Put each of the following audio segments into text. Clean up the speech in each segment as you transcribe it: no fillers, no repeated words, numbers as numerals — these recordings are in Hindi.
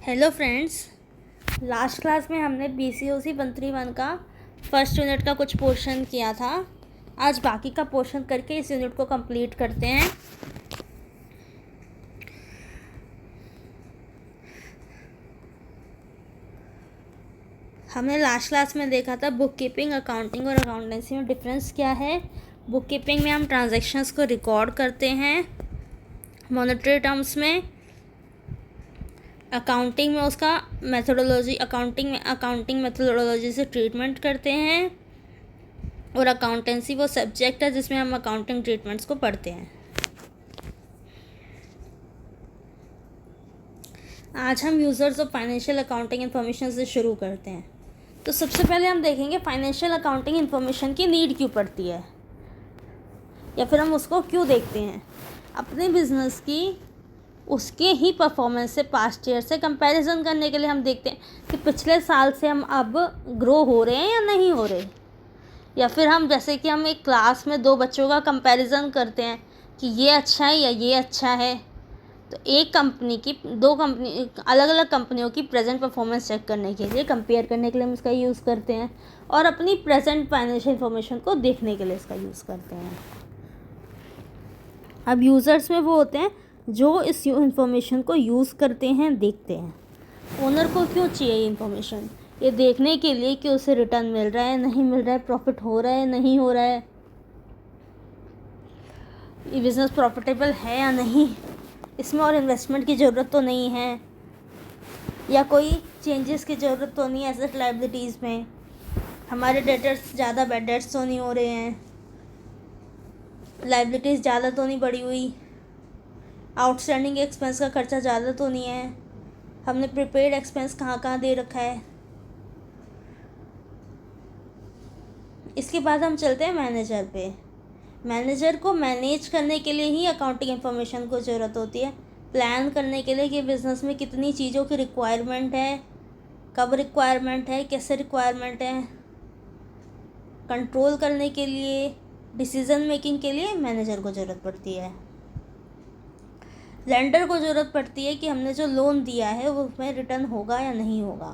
हेलो फ्रेंड्स, लास्ट क्लास में हमने BCOC 131 का फर्स्ट यूनिट का कुछ पोर्शन किया था। आज बाकी का पोर्शन करके इस यूनिट को कंप्लीट करते हैं। हमने लास्ट क्लास में देखा था बुक कीपिंग, अकाउंटिंग और अकाउंटेंसी में डिफरेंस क्या है। बुक कीपिंग में हम ट्रांजैक्शंस को रिकॉर्ड करते हैं मॉनेटरी टर्म्स में। अकाउंटिंग में उसका मेथोडोलॉजी, अकाउंटिंग मेथोडोलॉजी से ट्रीटमेंट करते हैं। और अकाउंटेंसी वो सब्जेक्ट है जिसमें हम अकाउंटिंग ट्रीटमेंट्स को पढ़ते हैं। आज हम users of financial accounting information से शुरू करते हैं। तो सबसे पहले हम देखेंगे फाइनेंशियल अकाउंटिंग इन्फॉर्मेशन की नीड क्यों पड़ती है, या फिर हम उसको क्यों देखते हैं। अपने बिजनेस की उसके ही परफॉर्मेंस से, पास्ट ईयर से कंपैरिजन करने के लिए हम देखते हैं कि पिछले साल से हम अब ग्रो हो रहे हैं या नहीं हो रहे। या फिर हम जैसे कि हम एक क्लास में दो बच्चों का कंपैरिजन करते हैं कि ये अच्छा है या ये अच्छा है। तो एक कंपनी की अलग अलग कंपनियों की प्रेजेंट परफॉर्मेंस चेक करने के लिए, कंपेयर करने के लिए हम इसका यूज़ करते हैं, और अपनी प्रेजेंट फाइनेंशियल इन्फॉर्मेशन को देखने के लिए इसका यूज़ करते हैं। अब यूज़र्स में वो होते हैं जो इस इन्फॉर्मेशन को यूज़ करते हैं, देखते हैं। ओनर को क्यों चाहिए इन्फॉर्मेशन? ये देखने के लिए कि उसे रिटर्न मिल रहा है, नहीं मिल रहा है, प्रॉफिट हो रहा है, नहीं हो रहा है, ये बिज़नेस प्रॉफिटेबल है या नहीं, इसमें और इन्वेस्टमेंट की ज़रूरत तो नहीं है, या कोई चेंजेस की ज़रूरत तो नहीं है एसेट लायबिलिटीज़ में, हमारे डेटर्स ज़्यादा बैड डेट्स तो नहीं हो रहे हैं, लायबिलिटीज़ ज़्यादा तो नहीं बढ़ी हुई, आउटस्टैंडिंग एक्सपेंस का खर्चा ज़्यादा तो नहीं है, हमने प्रीपेड एक्सपेंस कहाँ कहाँ दे रखा है। इसके बाद हम चलते हैं मैनेजर पे। मैनेजर को मैनेज करने के लिए ही अकाउंटिंग इन्फॉर्मेशन को ज़रूरत होती है। प्लान करने के लिए कि बिज़नेस में कितनी चीज़ों की रिक्वायरमेंट है, कब रिक्वायरमेंट है, कैसे रिक्वायरमेंट है। कंट्रोल करने के लिए, डिसीज़न मेकिंग के लिए मैनेजर को ज़रूरत पड़ती है। लेंडर को ज़रूरत पड़ती है कि हमने जो लोन दिया है वो उसमें रिटर्न होगा या नहीं होगा।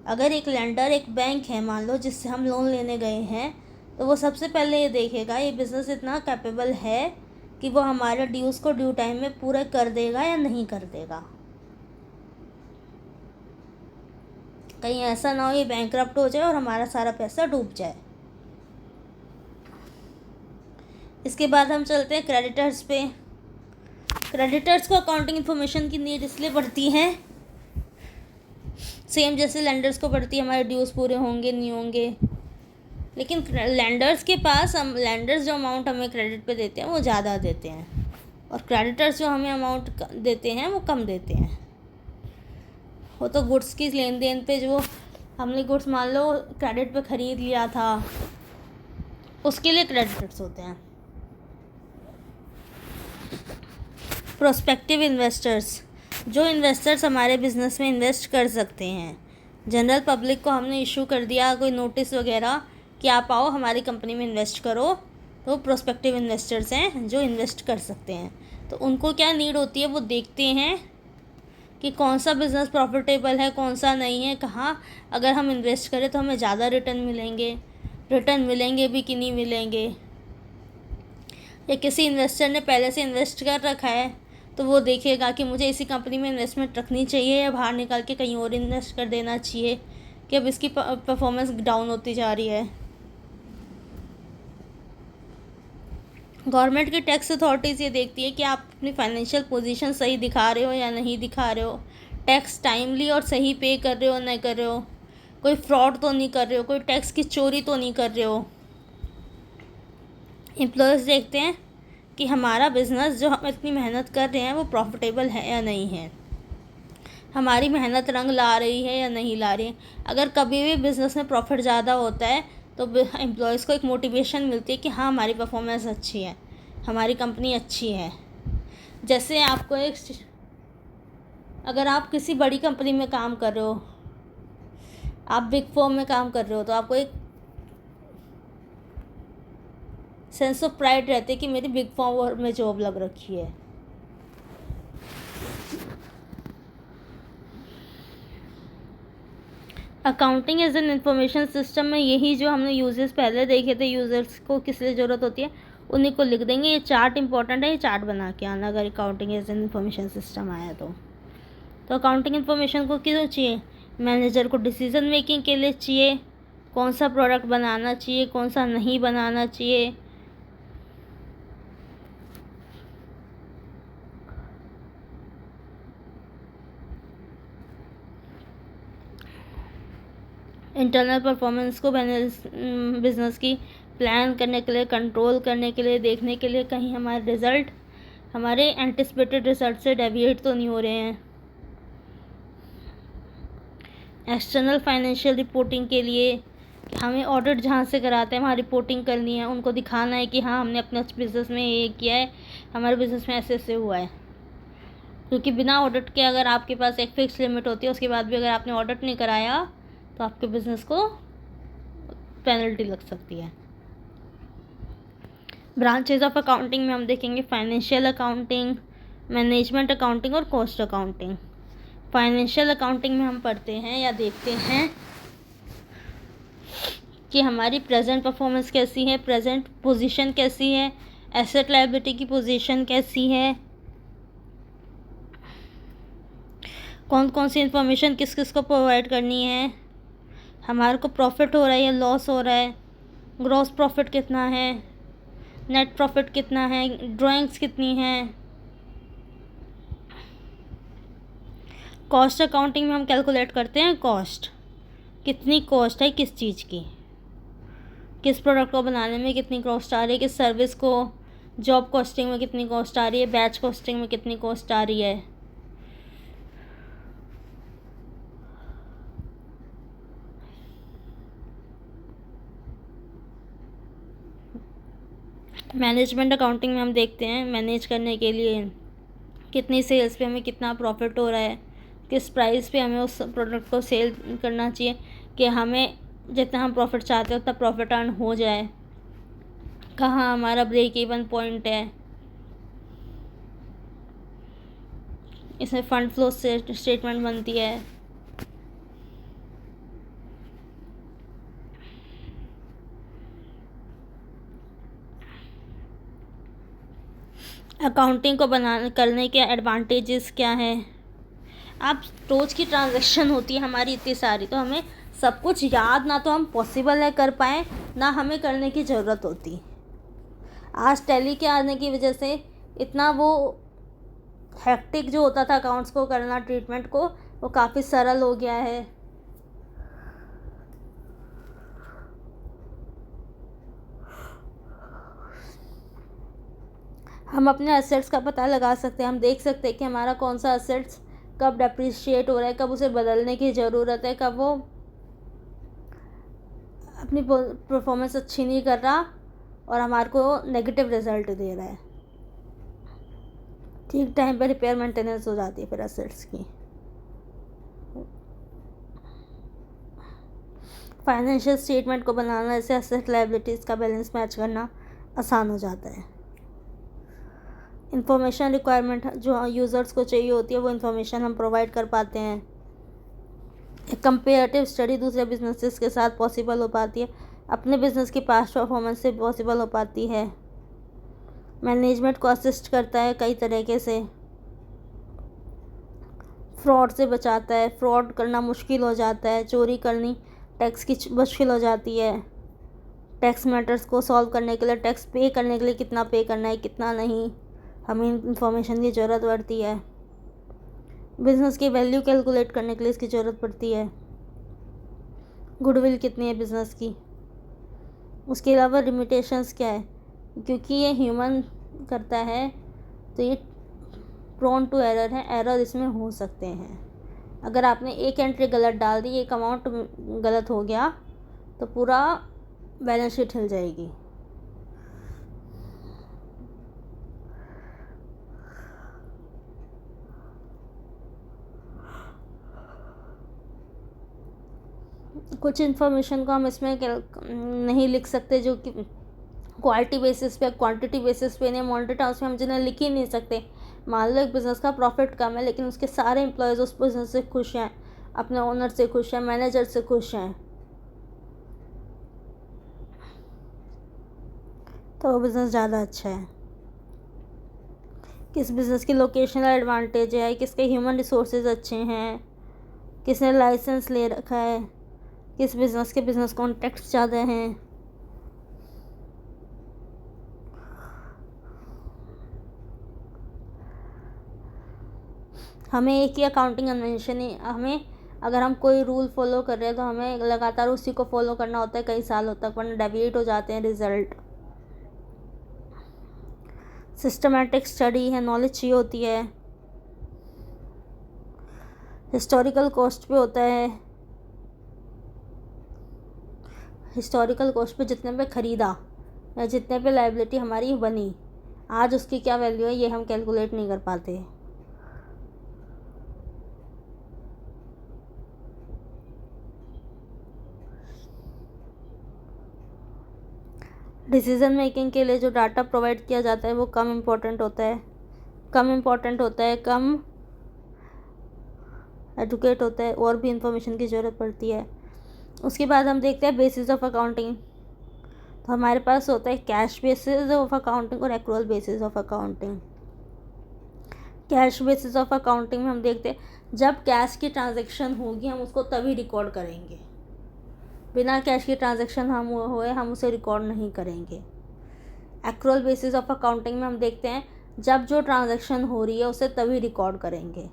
अगर एक लेंडर एक बैंक है मान लो, जिससे हम लोन लेने गए हैं, तो वो सबसे पहले ये देखेगा ये बिज़नेस इतना कैपेबल है कि वो हमारे ड्यूज़ को ड्यू टाइम में पूरा कर देगा या नहीं कर देगा। कहीं ऐसा ना हो ये बैंकरप्ट हो जाए और हमारा सारा पैसा डूब जाए। इसके बाद हम चलते हैं क्रेडिटर्स पे। क्रेडिटर्स को अकाउंटिंग इन्फॉर्मेशन की नीड इसलिए पड़ती है, सेम जैसे लेंडर्स को पड़ती है, हमारे ड्यूज़ पूरे होंगे नहीं होंगे। लेकिन लेंडर्स के पास, हम लेंडर्स जो अमाउंट हमें क्रेडिट पे देते हैं वो ज़्यादा देते हैं, और क्रेडिटर्स जो हमें अमाउंट देते हैं वो कम देते हैं। वो तो गुड्स की लेन देन पे, जो हमने गुड्स मान लो क्रेडिट पे ख़रीद लिया था, उसके लिए क्रेडिटर्स होते हैं। प्रोस्पेक्टिव इन्वेस्टर्स, जो इन्वेस्टर्स हमारे बिज़नेस में इन्वेस्ट कर सकते हैं। जनरल पब्लिक को हमने इशू कर दिया कोई नोटिस वगैरह कि आप आओ हमारी कंपनी में इन्वेस्ट करो, तो प्रोस्पेक्टिव इन्वेस्टर्स हैं जो इन्वेस्ट कर सकते हैं। तो उनको क्या नीड होती है, वो देखते हैं कि कौन सा बिज़नेस प्रॉफिटेबल है, कौन सा नहीं है, कहाँ अगर हम इन्वेस्ट करें तो हमें ज़्यादा रिटर्न मिलेंगे भी कि नहीं मिलेंगे। या किसी इन्वेस्टर ने पहले से इन्वेस्ट कर रखा है तो वो देखेगा कि मुझे इसी कंपनी में इन्वेस्टमेंट रखनी चाहिए या बाहर निकाल के कहीं और इन्वेस्ट कर देना चाहिए, कि अब इसकी परफॉर्मेंस डाउन होती जा रही है। गवर्नमेंट की टैक्स अथॉरिटीज़ ये देखती है कि आप अपनी फाइनेंशियल पोजीशन सही दिखा रहे हो या नहीं दिखा रहे हो, टैक्स टाइमली और सही पे कर रहे हो नहीं कर रहे हो, कोई फ्रॉड तो नहीं कर रहे हो, कोई टैक्स की चोरी तो नहीं कर रहे हो। एम्प्लॉयज़ देखते हैं कि हमारा बिज़नेस जो हम इतनी मेहनत कर रहे हैं वो प्रॉफिटेबल है या नहीं है, हमारी मेहनत रंग ला रही है या नहीं ला रही है। अगर कभी भी बिज़नेस में प्रॉफिट ज़्यादा होता है तो एम्प्लॉयज़ को एक मोटिवेशन मिलती है कि हाँ हमारी परफॉर्मेंस अच्छी है, हमारी कंपनी अच्छी है। जैसे आपको अगर आप किसी बड़ी कंपनी में काम कर रहे हो, आप बिग फर्म में काम कर रहे हो, तो आपको एक सेंस ऑफ प्राइड रहती है कि मेरी बिग फर्म में जॉब लग रखी है। Accounting as an information system में यही जो हमने यूजेस पहले देखे थे, यूज़र्स को किस लिए ज़रूरत होती है, उन्हीं को लिख देंगे। ये चार्ट इंपॉर्टेंट है, ये चार्ट बना के आना अगर accounting as an information system आया तो अकाउंटिंग इन्फॉर्मेशन को क्यों चाहिए? मैनेजर को डिसीजन मेकिंग के लिए चाहिए, कौन सा प्रोडक्ट बनाना चाहिए, कौन सा नहीं बनाना चाहिए, इंटरनल परफॉर्मेंस को बिजनेस की प्लान करने के लिए, कंट्रोल करने के लिए, देखने के लिए कहीं हमारे रिज़ल्ट हमारे एंटिसिपेटेड रिजल्ट से डेविएट तो नहीं हो रहे हैं। एक्सटर्नल फाइनेंशियल रिपोर्टिंग के लिए हमें ऑडिट जहाँ से कराते हैं वहाँ रिपोर्टिंग करनी है, उनको दिखाना है कि हाँ हमने अपने बिज़नेस में ये किया है, हमारे बिज़नेस में ऐसे ऐसे हुआ है। क्योंकि बिना ऑडिट के अगर आपके पास एक फिक्स लिमिट होती है, उसके बाद भी अगर आपने ऑडिट नहीं कराया तो आपके बिज़नेस को पेनल्टी लग सकती है। ब्रांचेज ऑफ अकाउंटिंग में हम देखेंगे फाइनेंशियल अकाउंटिंग, मैनेजमेंट अकाउंटिंग और कॉस्ट अकाउंटिंग। फाइनेंशियल अकाउंटिंग में हम पढ़ते हैं या देखते हैं कि हमारी प्रेजेंट परफॉर्मेंस कैसी है, प्रेजेंट पोजीशन कैसी है, एसेट लायबिलिटी की पोजीशन कैसी है, कौन कौन सी इन्फॉर्मेशन किस किस को प्रोवाइड करनी है, हमारे को प्रॉफिट हो रहा है या लॉस हो रहा है, ग्रॉस प्रॉफिट कितना है, नेट प्रॉफिट कितना है, ड्राइंग्स कितनी हैं। कॉस्ट अकाउंटिंग में हम कैलकुलेट करते हैं कॉस्ट, कितनी कॉस्ट है किस चीज़ की, किस प्रोडक्ट को बनाने में कितनी कॉस्ट आ रही है, किस सर्विस को, जॉब कॉस्टिंग में कितनी कॉस्ट आ रही है, बैच कॉस्टिंग में कितनी कॉस्ट आ रही है। मैनेजमेंट अकाउंटिंग में हम देखते हैं मैनेज करने के लिए कितनी सेल्स पे हमें कितना प्रॉफिट हो रहा है, किस प्राइस पे हमें उस प्रोडक्ट को सेल करना चाहिए कि हमें जितना हम प्रॉफिट चाहते हैं उतना प्रॉफिट अर्न हो जाए, कहाँ हमारा ब्रेक इवन पॉइंट है। इसमें फंड फ्लो स्टेटमेंट बनती है। अकाउंटिंग को करने के एडवांटेजेस क्या हैं? आप रोज़ की ट्रांजैक्शन होती है हमारी इतनी सारी, तो हमें सब कुछ याद ना तो हम पॉसिबल है कर पाएँ, ना हमें करने की ज़रूरत होती। आज टैली के आने की वजह से इतना वो हेक्टिक जो होता था अकाउंट्स को करना, ट्रीटमेंट को, वो काफ़ी सरल हो गया है। हम अपने एसेट्स का पता लगा सकते हैं, हम देख सकते हैं कि हमारा कौन सा एसेट्स कब डेप्रिशिएट हो रहा है, कब उसे बदलने की ज़रूरत है, कब वो अपनी परफॉर्मेंस अच्छी नहीं कर रहा और हमारे को नेगेटिव रिजल्ट दे रहा है। ठीक टाइम पर रिपेयर मेंटेनेंस हो जाती है फिर एसेट्स की। फाइनेंशियल स्टेटमेंट को बनाना, जैसे एसेट लायबिलिटीज़ का बैलेंस मैच करना आसान हो जाता है। इंफॉर्मेशन रिक्वायरमेंट जो यूज़र्स को चाहिए होती है वो इन्फॉर्मेशन हम प्रोवाइड कर पाते हैं। एक कंपेरेटिव स्टडी दूसरे बिजनेसेस के साथ पॉसिबल हो पाती है, अपने बिजनेस की पास्ट परफॉर्मेंस से पॉसिबल हो पाती है। मैनेजमेंट को असिस्ट करता है कई तरीके से, फ्रॉड से बचाता है, फ्रॉड करना मुश्किल हो जाता है, चोरी करनी टैक्स की मुश्किल हो जाती है। टैक्स मैटर्स को सॉल्व करने के लिए, टैक्स पे करने के लिए कितना पे करना है कितना नहीं, हमें इंफॉर्मेशन की ज़रूरत पड़ती है। बिज़नेस की वैल्यू कैलकुलेट करने के लिए इसकी ज़रूरत पड़ती है। गुडविल कितनी है बिज़नेस की, उसके अलावा लिमिटेशंस क्या है, क्योंकि ये ह्यूमन करता है तो ये प्रोन टू एरर है, एरर इसमें हो सकते हैं। अगर आपने एक एंट्री गलत डाल दी, एक अमाउंट गलत हो गया तो पूरा बैलेंस शीट हिल जाएगी। कुछ इन्फॉर्मेशन को हम इसमें नहीं लिख सकते जो कि क्वालिटी बेसिस पे, क्वांटिटी बेसिस पे, नहीं मॉनिटरी टर्म्स में हम जिन्हें लिख ही नहीं सकते। मान लो एक बिज़नेस का प्रॉफिट कम है लेकिन उसके सारे एम्प्लॉयज़ उस बिज़नेस से खुश हैं, अपने ओनर से खुश हैं, मैनेजर से खुश हैं, तो वो बिज़नेस ज़्यादा अच्छा है। किस बिज़नेस की लोकेशनल एडवांटेज है, किसके ह्यूमन रिसोर्सेज अच्छे हैं, किसने लाइसेंस ले रखा है, किस बिज़नेस के बिज़नेस कॉन्टैक्ट्स ज़्यादा हैं। हमें एक ही अकाउंटिंग कन्वेंशन ही हमें अगर हम कोई रूल फॉलो कर रहे हैं तो हमें लगातार उसी को फॉलो करना होता है कई सालों तक, वरना डेविएट हो जाते हैं रिज़ल्ट। सिस्टमैटिक स्टडी है, नॉलेज चाहिए होती है। हिस्टोरिकल कॉस्ट पे होता है, हिस्टोरिकल कॉस्ट पे जितने पे ख़रीदा या जितने पे लायबिलिटी हमारी बनी, आज उसकी क्या वैल्यू है ये हम कैलकुलेट नहीं कर पाते। डिसीज़न मेकिंग के लिए जो डाटा प्रोवाइड किया जाता है वो कम इम्पोर्टेंट होता है, कम एडुकेट होता है, और भी इंफॉर्मेशन की ज़रूरत पड़ती है। उसके बाद हम देखते हैं बेसिस ऑफ अकाउंटिंग। तो हमारे पास होता है कैश बेसिस ऑफ अकाउंटिंग और accrual basis of accounting. Cash basis of accounting में हम देखते हैं जब कैश की ट्रांजैक्शन होगी हम उसको तभी रिकॉर्ड करेंगे, बिना कैश की ट्रांजैक्शन हम उसे रिकॉर्ड नहीं करेंगे। एक्रूअल बेसिस ऑफ अकाउंटिंग में हम देखते हैं जब जो ट्रांजैक्शन हो रही है उसे तभी रिकॉर्ड करेंगे।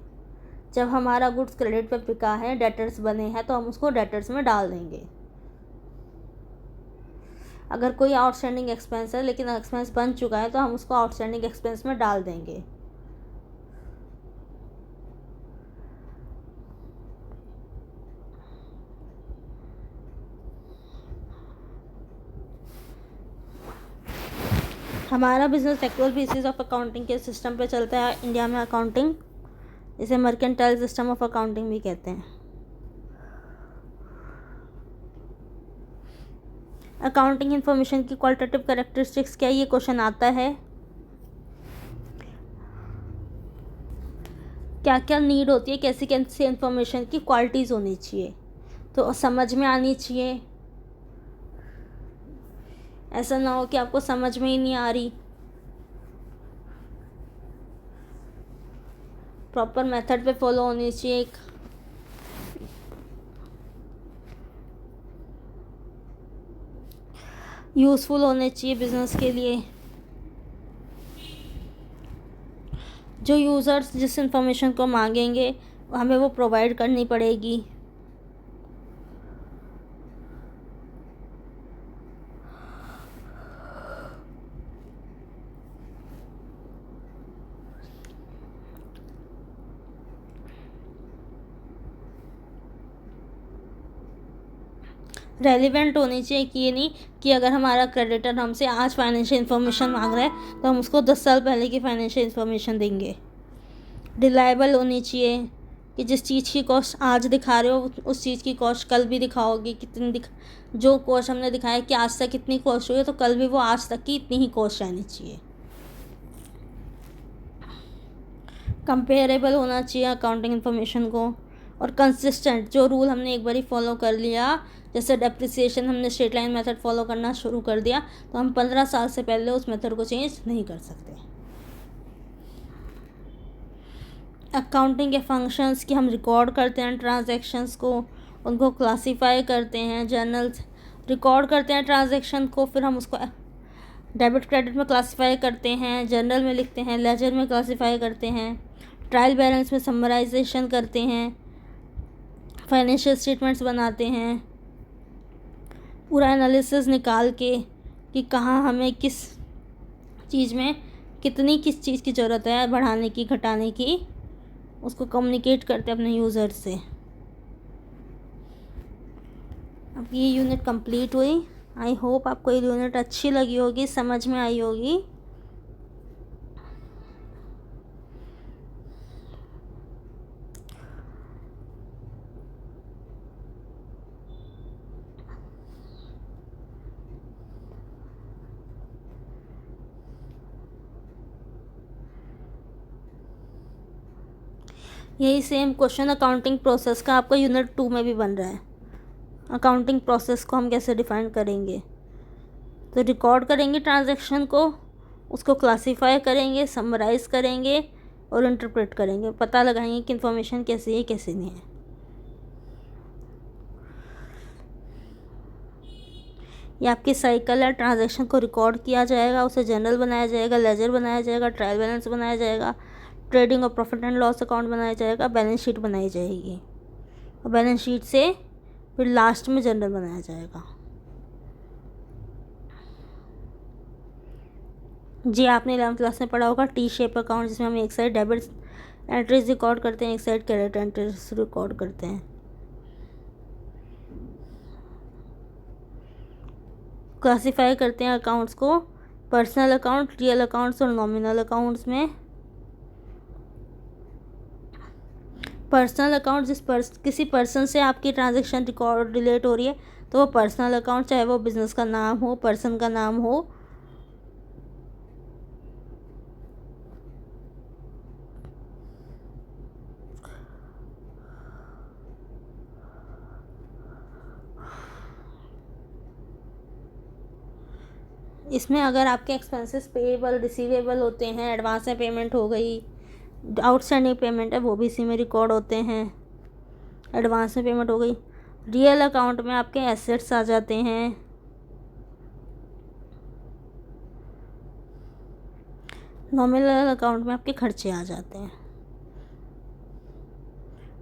जब हमारा गुड्स क्रेडिट पे बिका है, डेटर्स बने हैं, तो हम उसको डेटर्स में डाल देंगे। अगर कोई आउटस्टैंडिंग एक्सपेंस है लेकिन एक्सपेंस बन चुका है तो हम उसको आउटस्टैंडिंग एक्सपेंस में डाल देंगे। हमारा business accrual basis of accounting के सिस्टम पे चलता है इंडिया में अकाउंटिंग, इसे मर्केंटाइल सिस्टम ऑफ अकाउंटिंग भी कहते हैं। अकाउंटिंग इन्फॉर्मेशन की क्वालिटेटिव कैरेक्टरिस्टिक्स क्या, ये क्वेश्चन आता है। क्या क्या नीड होती है, कैसी कैसी इन्फॉर्मेशन की क्वालिटीज़ होनी चाहिए, तो समझ में आनी चाहिए। ऐसा ना हो कि आपको समझ में ही नहीं आ रही। प्रॉपर मेथड पे फॉलो होनी चाहिए। एक यूज़फुल होने चाहिए बिज़नेस के लिए। जो यूज़र्स जिस इंफॉर्मेशन को मांगेंगे हमें वो प्रोवाइड करनी पड़ेगी। रेलिवेंट होनी चाहिए कि ये नहीं कि अगर हमारा क्रेडिटर हमसे आज फाइनेंशियल इन्फॉर्मेशन मांग रहा है तो हम उसको 10 साल पहले की फाइनेंशियल इन्फॉर्मेशन देंगे। रिलायबल होनी चाहिए कि जिस चीज़ की कॉस्ट आज दिखा रहे हो उस चीज़ की कॉस्ट कल भी दिखाओगे, जो कॉस्ट हमने दिखाया कि आज तक कितनी कॉस्ट हुई है तो कल भी वो आज तक की इतनी ही कॉस्ट रहनी चाहिए। कंपेरेबल होना चाहिए अकाउंटिंग इन्फॉर्मेशन को, और कंसिस्टेंट। जो रूल हमने एक बारी फॉलो कर लिया, जैसे डेप्रिसिएशन हमने स्ट्रेट लाइन मेथड फॉलो करना शुरू कर दिया तो हम 15 साल से पहले उस मेथड को चेंज नहीं कर सकते। अकाउंटिंग के फंक्शंस कि हम रिकॉर्ड करते हैं ट्रांजैक्शंस को, उनको क्लासीफाई करते हैं, जर्नल्स रिकॉर्ड करते हैं ट्रांजैक्शन को, फिर हम उसको डेबिट क्रेडिट में क्लासीफाई करते हैं, जर्नल में लिखते हैं, लेजर में क्लासीफाई करते हैं, ट्रायल बैलेंस में समराइजेशन करते हैं, फाइनेंशियल स्टेटमेंट्स बनाते हैं, पूरा एनालिसिस निकाल के कि कहाँ हमें किस चीज़ में किस चीज़ की ज़रूरत है बढ़ाने की घटाने की, उसको कम्युनिकेट करते हैं अपने यूज़र से। अब ये यूनिट कंप्लीट हुई। आई होप आपको ये यूनिट अच्छी लगी होगी, समझ में आई होगी। यही सेम क्वेश्चन अकाउंटिंग प्रोसेस का आपका यूनिट 2 में भी बन रहा है। अकाउंटिंग प्रोसेस को हम कैसे डिफाइन करेंगे, तो रिकॉर्ड करेंगे ट्रांजैक्शन को, उसको क्लासीफाई करेंगे, समराइज़ करेंगे और इंटरप्रेट करेंगे, पता लगाएंगे कि इन्फॉर्मेशन कैसी है कैसी नहीं है। ये आपकी साइकिल है, ट्रांजैक्शन को रिकॉर्ड किया जाएगा, उसे जर्नल बनाया जाएगा, लेजर बनाया जाएगा, ट्रायल बैलेंस बनाया जाएगा, ट्रेडिंग और प्रॉफिट एंड लॉस अकाउंट बनाया जाएगा, बैलेंस शीट बनाई जाएगी और बैलेंस शीट से फिर लास्ट में जर्नल बनाया जाएगा। जी आपने 11th क्लास में पढ़ा होगा टी शेप अकाउंट, जिसमें हम एक साइड डेबिट एंट्रीज रिकॉर्ड करते हैं, एक साइड क्रेडिट एंट्रीज रिकॉर्ड करते हैं। क्लासीफाई करते हैं अकाउंट्स को पर्सनल अकाउंट, रियल अकाउंट्स और नॉमिनल अकाउंट्स में। पर्सनल अकाउंट किसी पर्सन से आपकी ट्रांजैक्शन रिकॉर्ड रिलेट हो रही है तो वो पर्सनल अकाउंट, चाहे वो बिजनेस का नाम हो, पर्सन का नाम हो। इसमें अगर आपके एक्सपेंसेस पेएबल रिसीवेबल होते हैं, एडवांस में पेमेंट हो गई, आउटस्टैंडिंग पेमेंट है वो भी इसी में रिकॉर्ड होते हैं, एडवांस में पेमेंट हो गई। रियल अकाउंट में आपके एसेट्स आ जाते हैं, नॉमिनल अकाउंट में आपके खर्चे आ जाते हैं,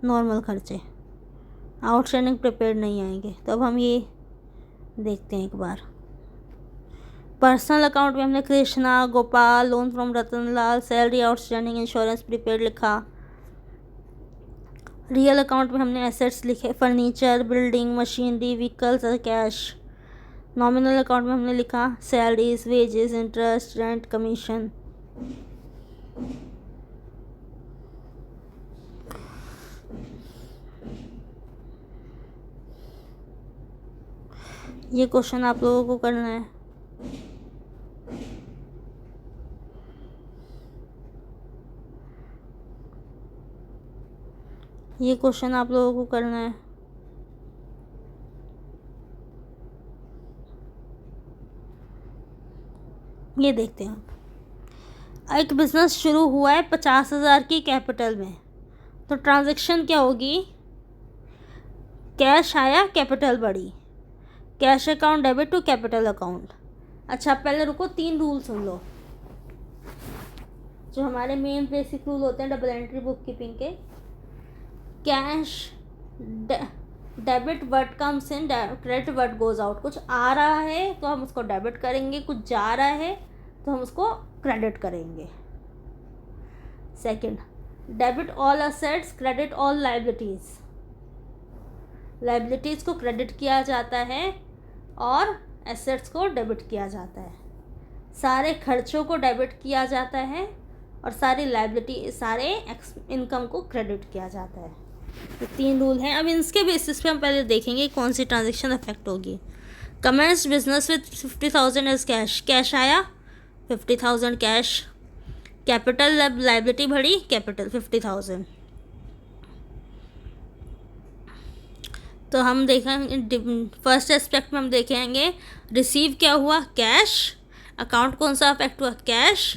नॉर्मल खर्चे, आउटस्टैंडिंग प्रिपेयर्ड नहीं आएंगे। तो अब हम ये देखते हैं एक बार। पर्सनल अकाउंट में हमने Krishna, Gopal, loan from Ratanlal, salary outstanding, insurance prepaid लिखा। रियल अकाउंट में हमने एसेट्स लिखे, फर्नीचर, बिल्डिंग, मशीनरी, व्हीकल्स और कैश। नॉमिनल अकाउंट में हमने लिखा salaries, wages, interest, rent, commission. ये क्वेश्चन आप लोगों को करना है। ये क्वेश्चन आप लोगों को करना है। ये देखते हैं आप। एक बिज़नेस शुरू हुआ है 50,000 की कैपिटल में, तो ट्रांजैक्शन क्या होगी? कैश आया, कैपिटल बढ़ी, cash account debit to capital account. अच्छा पहले रुको, 3 रूल सुन लो जो हमारे मेन बेसिक रूल होते हैं डबल एंट्री बुक कीपिंग के। Cash debit what comes in, credit what goes out. कुछ आ रहा है तो हम उसको डेबिट करेंगे, कुछ जा रहा है तो हम उसको क्रेडिट करेंगे। Second, debit all assets, credit all liabilities. Liabilities को क्रेडिट किया जाता है और एसेट्स को डेबिट किया जाता है। सारे खर्चों को डेबिट किया जाता है और सारी लाइबिलिटी, सारे इनकम को क्रेडिट किया जाता है। ये 3 रूल हैं। अब इसके बेसिस पे हम पहले देखेंगे कौन सी ट्रांजैक्शन अफेक्ट होगी। Commence business with 50,000 as cash, cash आया 50,000 कैश, कैपिटल लाइबिलिटी बढ़ी, कैपिटल 50,000। तो हम देखेंगे फर्स्ट एस्पेक्ट में हम देखेंगे रिसीव क्या हुआ, कैश। अकाउंट कौन सा अफेक्ट हुआ, कैश।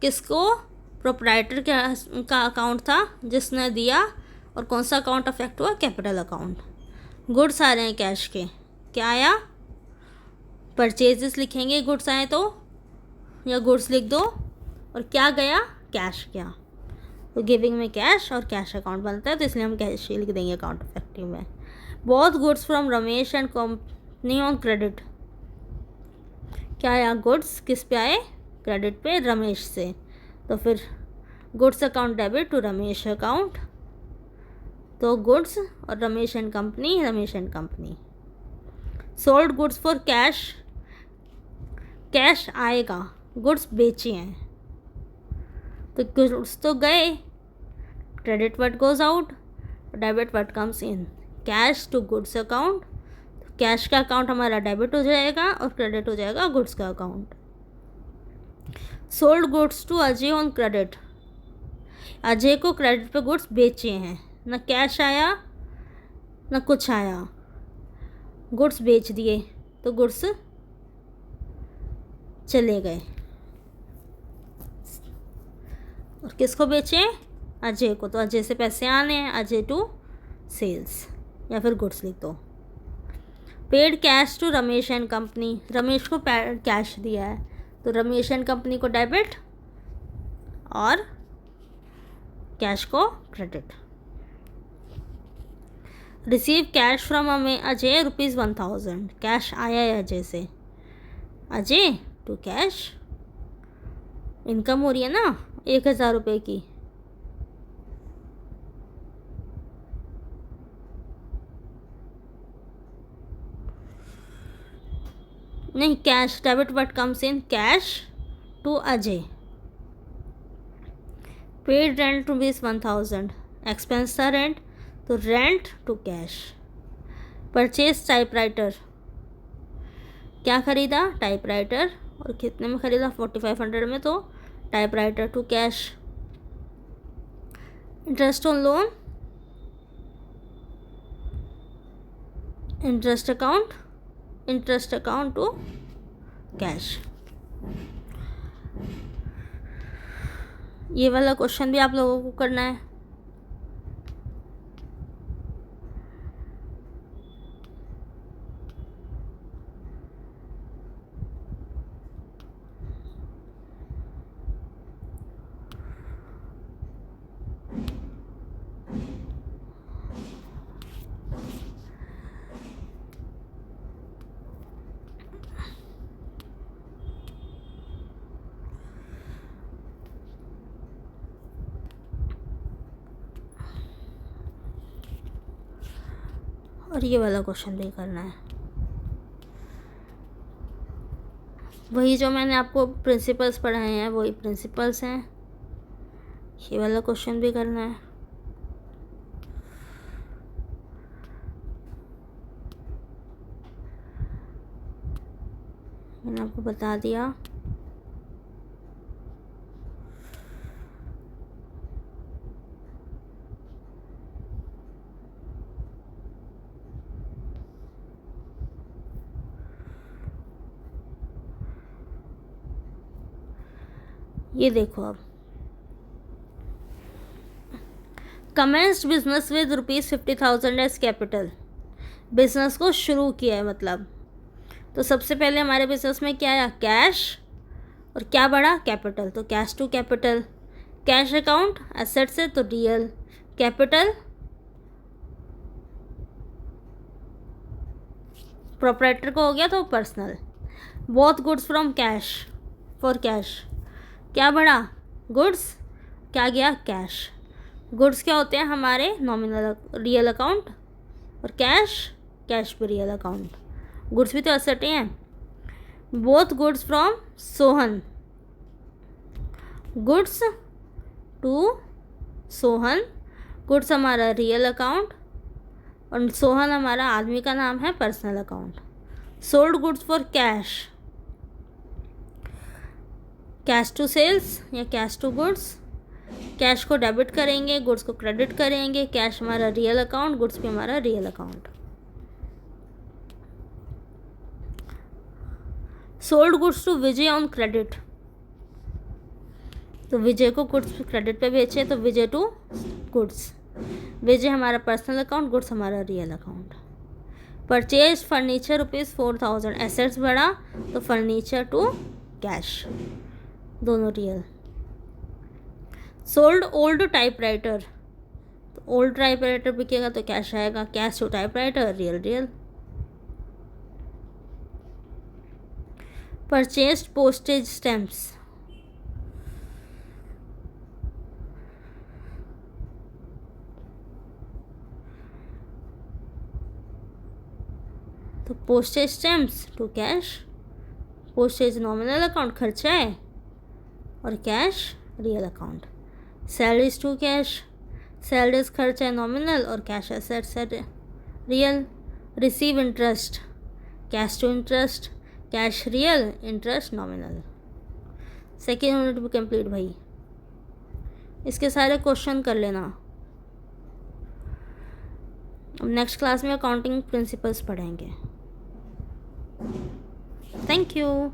किसको, प्रोप्राइटर का अकाउंट था जिसने दिया, और कौन सा अकाउंट अफेक्ट हुआ, कैपिटल अकाउंट। गुड्स आ रहे हैं कैश के, क्या आया, परचेजेस लिखेंगे गुड्स आए तो, या गुड्स लिख दो, और क्या गया, कैश गया। तो गिविंग में कैश और कैश अकाउंट बनता है, तो इसलिए हम कैश ही लिख देंगे अकाउंट अफेक्टिव में। Both goods from Ramesh and company on credit, क्या आया, गुड्स किस पे आए, क्रेडिट पे, रमेश से। तो फिर goods account debit to Ramesh account, तो गुड्स और Ramesh and company, Ramesh and company. Sold goods for cash, cash आएगा, गुड्स बेचे हैं, तो गुड्स तो गए, credit what goes out, debit what comes in, cash to goods account. Cash का अकाउंट हमारा डेबिट हो जाएगा और क्रेडिट हो जाएगा गुड्स का account. Sold goods to Ajay on credit, Ajay को क्रेडिट पे गुड्स बेचे हैं, ना कैश आया ना कुछ आया, गुड्स बेच दिए तो गुड्स चले गए। और किसको बेचे? अजय को, तो अजय से पैसे आने हैं, अजय टू सेल्स या फिर गुड्स लिख दो। Paid cash to Ramesh and company, Ramesh को कैश दिया है तो रमेश एंड कंपनी को डेबिट और कैश को credit. Receive cash from Ajay ₹1000, cash आया है अजय से, अजय टू कैश, इनकम हो रही है ना 1000 रुपये की। नहीं, cash debit what comes in cash to Ajay. Paid rent ₹1000, expense था रेंट तो rent to cash. Purchase typewriter, क्या ख़रीदा? टाइपराइटर, और कितने में ख़रीदा? 4500 में, तो typewriter to cash. Interest on loan, interest account to cash. ये वाला क्वेश्चन भी आप लोगों को करना है। और ये वाला क्वेश्चन भी करना है, वही जो मैंने आपको प्रिंसिपल्स पढ़ाए हैं वही प्रिंसिपल्स हैं। ये वाला क्वेश्चन भी करना है। मैंने आपको बता दिया। ये देखो, अब commenced business with ₹50,000 as capital, business को शुरू किया है मतलब। तो सबसे पहले हमारे बिजनेस में क्या आया? कैश, और क्या बढ़ा? कैपिटल, तो cash to capital. Cash account asset से तो रियल, कैपिटल प्रोप्राइटर को हो गया तो personal. Bought goods from cash for cash, क्या बढ़ा? गुड्स, क्या गया? कैश। गुड्स क्या होते हैं? हमारे नॉमिनल रियल अकाउंट, और कैश भी रियल अकाउंट। गुड्स भी तो एसेट ही हैं। Bought goods from Sohan, goods to Sohan, goods हमारा रियल अकाउंट और सोहन हमारा आदमी का नाम है, personal account. Sold goods for cash, cash to sales या कैश टू गुड्स। कैश को डेबिट करेंगे, गुड्स को क्रेडिट करेंगे। कैश हमारा रियल अकाउंट, गुड्स भी हमारा real account. Sold goods to Vijay on credit, तो विजय को गुड्स क्रेडिट पे बेचे तो विजय टू गुड्स। विजय हमारा पर्सनल अकाउंट, गुड्स हमारा real account. Purchase furniture ₹4000, assets बढ़ा तो फर्नीचर टू कैश, दोनों रियल। सोल्ड ओल्ड टाइपराइटर, तो ओल्ड टाइपराइटर बिकेगा तो कैश आएगा, cash to typewriter, real. Purchased postage stamps, तो postage stamps to cash. Postage nominal account, खर्चा है, और cash real account. Salaries to cash, salaries खर्चा है नॉमिनल और कैश एसेट्स है real. Receive interest, cash to interest, cash real, interest nominal. Second unit भी कंप्लीट भाई। इसके सारे क्वेश्चन कर लेना। अब नेक्स्ट क्लास में अकाउंटिंग प्रिंसिपल्स पढ़ेंगे। Thank you.